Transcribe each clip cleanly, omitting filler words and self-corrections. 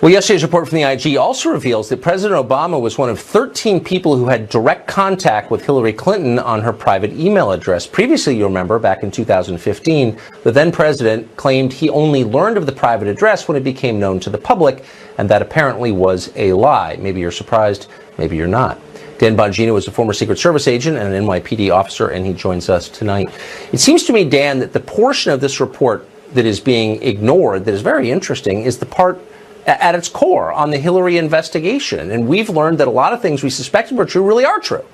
Well, yesterday's report from the IG also reveals that President Obama was one of 13 people who had direct contact with Hillary Clinton on her private email address. Previously, you remember, back in 2015, the then president claimed he only learned of the private address when it became known to the public, and that apparently was a lie. Maybe you're surprised, maybe you're not. Dan Bongino is a former Secret Service agent and an NYPD officer, and he joins us tonight. It seems to me, Dan, that the portion of this report that is being ignored, that is very interesting, is the part at its core on the Hillary investigation. And we've learned that a lot of things we suspected were true really are true.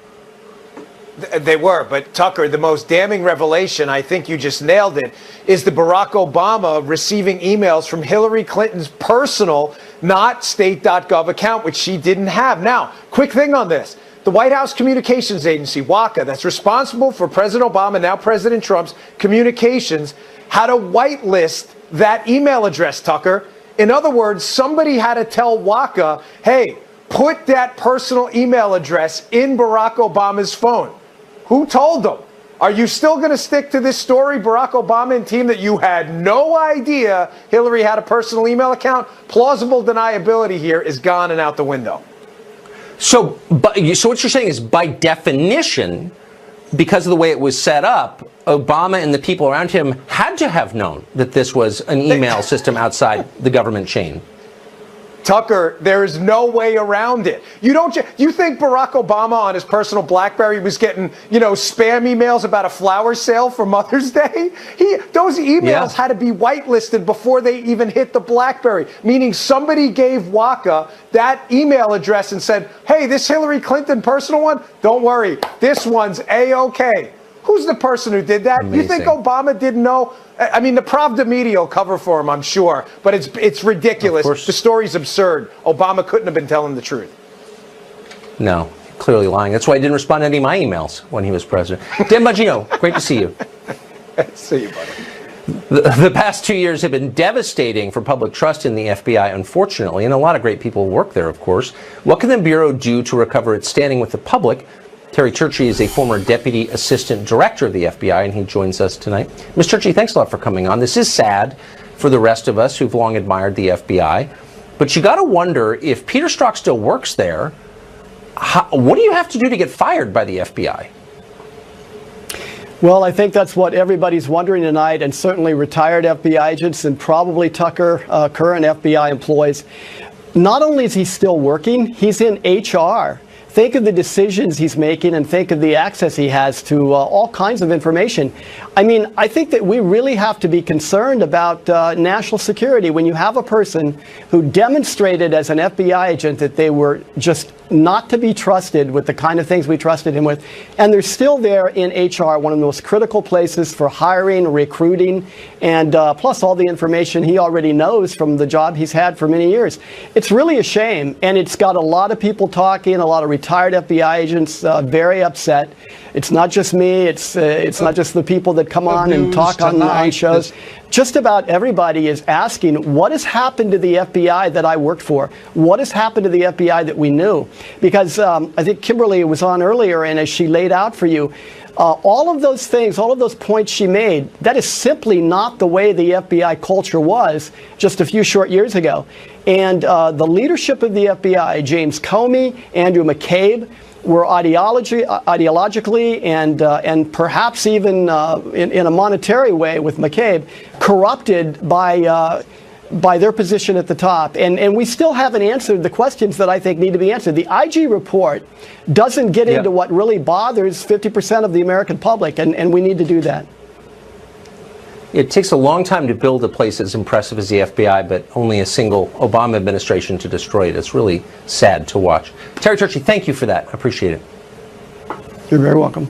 They were, but Tucker, the most damning revelation, I think you just nailed it, is the Barack Obama receiving emails from Hillary Clinton's personal, not state.gov account, which she didn't have. Now, quick thing on this. The White House Communications Agency, WACA, that's responsible for President Obama, now President Trump's communications, had to whitelist that email address, Tucker. In other words, somebody had to tell WACA, hey, put that personal email address in Barack Obama's phone. Who told them? Are you still going to stick to this story, Barack Obama and team, that you had no idea Hillary had a personal email account? Plausible deniability here is gone and out the window. So what you're saying is, by definition, because of the way it was set up, Obama and the people around him had to have known that this was an email system outside the government chain. Tucker, there is no way around it. You think Barack Obama on his personal BlackBerry was getting, spam emails about a flower sale for Mother's Day? Those emails had to be whitelisted before they even hit the BlackBerry, meaning somebody gave WACA that email address and said, hey, this Hillary Clinton personal one, don't worry, this one's A-OK. Who's the person who did that? Amazing. You think Obama didn't know? I mean, the Pravda media will cover for him, I'm sure, but it's ridiculous. The story's absurd. Obama couldn't have been telling the truth. No, clearly lying. That's why he didn't respond to any of my emails when he was president. Dan Bongino, great to see you. See you, buddy. The past 2 years have been devastating for public trust in the FBI, unfortunately, and a lot of great people work there, of course. What can the Bureau do to recover its standing with the public? Terry Churchy is a former Deputy Assistant Director of the FBI, and he joins us tonight. Ms. Churchy, thanks a lot for coming on. This is sad for the rest of us who've long admired the FBI, but you got to wonder, if Peter Strzok still works there, what do you have to do to get fired by the FBI? Well, I think that's what everybody's wondering tonight, and certainly retired FBI agents and probably Tucker, current FBI employees. Not only is he still working, he's in HR. Think of the decisions he's making and think of the access he has to all kinds of information. I mean, I think that we really have to be concerned about national security when you have a person who demonstrated as an FBI agent that they were just not to be trusted with the kind of things we trusted him with. And they're still there in HR, one of the most critical places for hiring, recruiting, and plus all the information he already knows from the job he's had for many years. It's really a shame, and it's got a lot of people talking, a lot of retired FBI agents very upset. It's not just me, it's not just the people that come on and talk on shows. Just about everybody is asking, what has happened to the FBI that I worked for? What has happened to the FBI that we knew? Because I think Kimberly was on earlier, and as she laid out for you, all of those things, all of those points she made, that is simply not the way the FBI culture was just a few short years ago. And the leadership of the FBI, James Comey, Andrew McCabe, were ideologically and perhaps even in a monetary way with McCabe, corrupted by their position at the top. And we still haven't answered the questions that I think need to be answered. The IG report doesn't get into what really bothers 50% of the American public, and we need to do that. It takes a long time to build a place as impressive as the FBI, but only a single Obama administration to destroy it. It's really sad to watch. Terry Churchy, thank you for that. I appreciate it. You're very welcome.